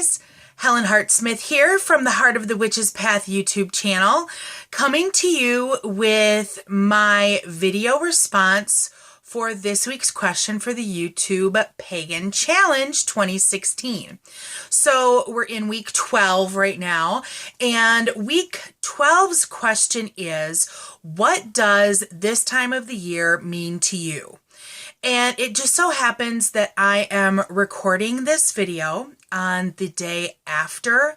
guys, Helen Hart-Smith here from the Heart of the Witch's Path YouTube channel, coming to you with my video response for this week's question for the YouTube Pagan Challenge 2016. So we're in week 12 right now, and week 12's question is, what does this time of the year mean to you? And it just so happens that I am recording this video on the day after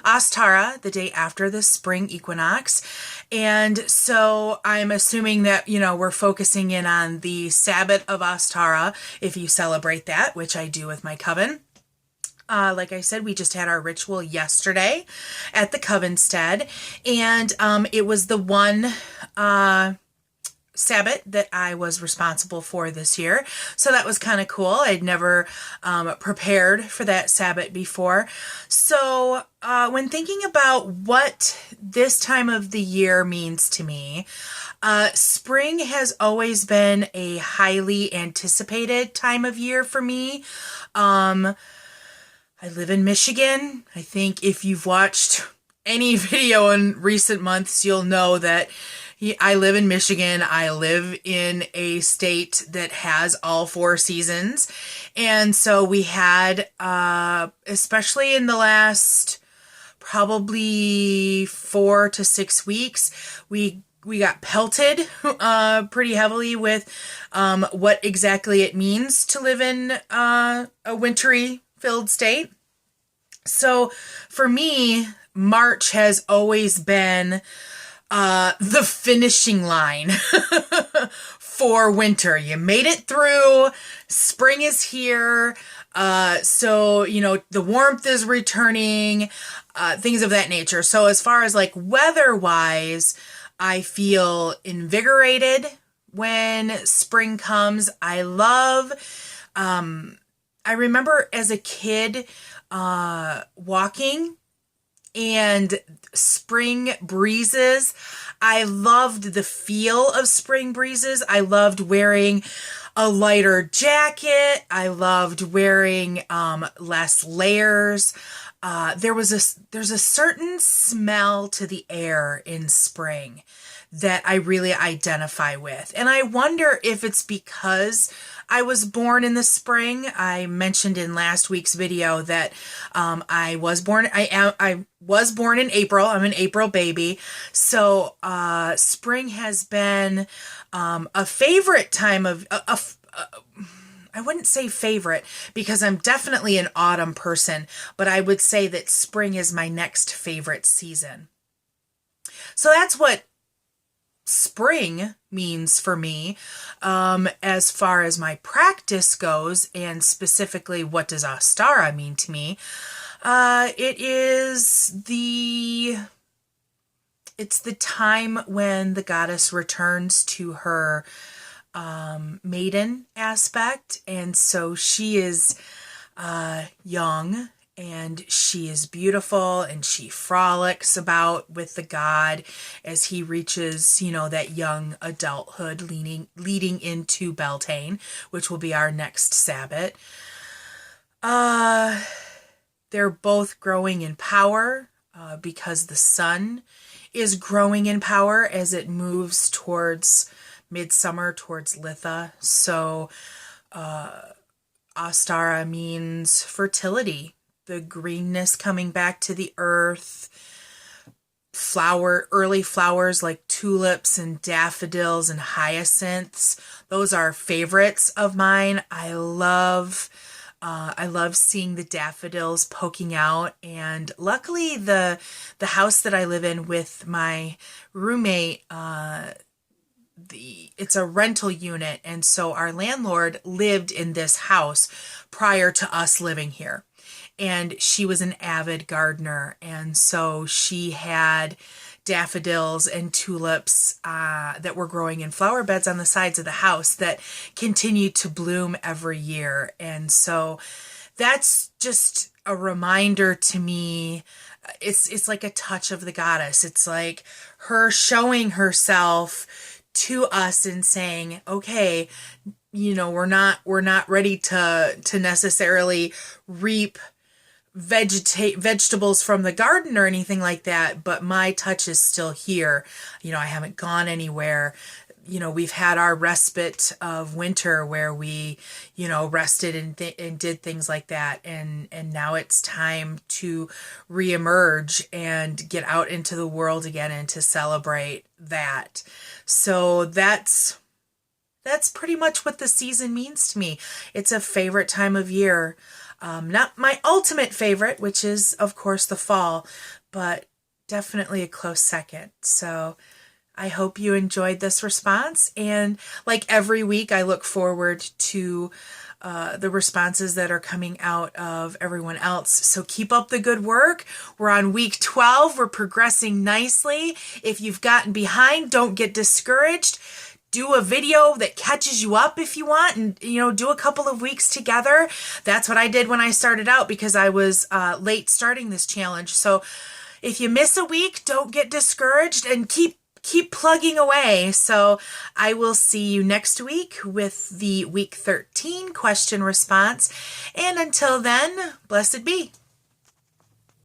Ostara, the day after the spring equinox. And so I'm assuming that, we're focusing in on the Sabbath of Ostara, if you celebrate that, which I do with my coven. Like I said, we just had our ritual yesterday at the coven stead, and it was the one Sabbath that I was responsible for this year. So that was kind of cool. I'd never prepared for that Sabbath before. So when thinking about what this time of the year means to me, spring has always been a highly anticipated time of year for me. I live in Michigan. I think if you've watched any video in recent months, you'll know that I live in Michigan. I live in a state that has all four seasons. And so we had, especially in the last probably 4 to 6 weeks, we got pelted pretty heavily with what exactly it means to live in a wintry filled state. So for me, March has always been the finishing line for winter. You made it through, spring is here, so, the warmth is returning, things of that nature. So as far as like weather-wise, I feel invigorated when spring comes. I remember as a kid walking and spring breezes. I loved the feel of spring breezes. I loved wearing a lighter jacket. I loved wearing less layers. There's a certain smell to the air in spring that I really identify with. And I wonder if it's because I was born in the spring. I mentioned in last week's video that I was born in April. I'm an April baby. So spring has been a favorite time of I wouldn't say favorite because I'm definitely an autumn person, but I would say that spring is my next favorite season. So that's what spring means for me. As far as my practice goes, and specifically what does Ostara mean to me, it's the time when the goddess returns to her maiden aspect, and so she is young and she is beautiful, and she frolics about with the god as he reaches, that young adulthood leading into Beltane, which will be our next Sabbath. They're both growing in power because the sun is growing in power as it moves towards midsummer, towards Litha. So Ostara means fertility, the greenness coming back to the earth, early flowers like tulips and daffodils and hyacinths. Those are favorites of mine. I love seeing the daffodils poking out, and luckily the house that I live in with my roommate, it's a rental unit, and so our landlord lived in this house prior to us living here. And she was an avid gardener, and so she had daffodils and tulips that were growing in flower beds on the sides of the house that continued to bloom every year. And so that's just a reminder to me. It's like a touch of the goddess. It's like her showing herself to us and saying, okay, we're not ready to necessarily reap vegetables from the garden or anything like that, but my touch is still here. I haven't gone anywhere. We've had our respite of winter where we, rested and did things like that. And now it's time to reemerge and get out into the world again and to celebrate that. So that's pretty much what the season means to me. It's a favorite time of year. Not my ultimate favorite, which is, of course, the fall, but definitely a close second. So I hope you enjoyed this response. And like every week, I look forward to the responses that are coming out of everyone else. So keep up the good work. We're on week 12. We're progressing nicely. If you've gotten behind, don't get discouraged. Do a video that catches you up if you want, and do a couple of weeks together. That's what I did when I started out because I was late starting this challenge. So if you miss a week, don't get discouraged and keep plugging away. So I will see you next week with the week 13 question response. And until then, blessed be.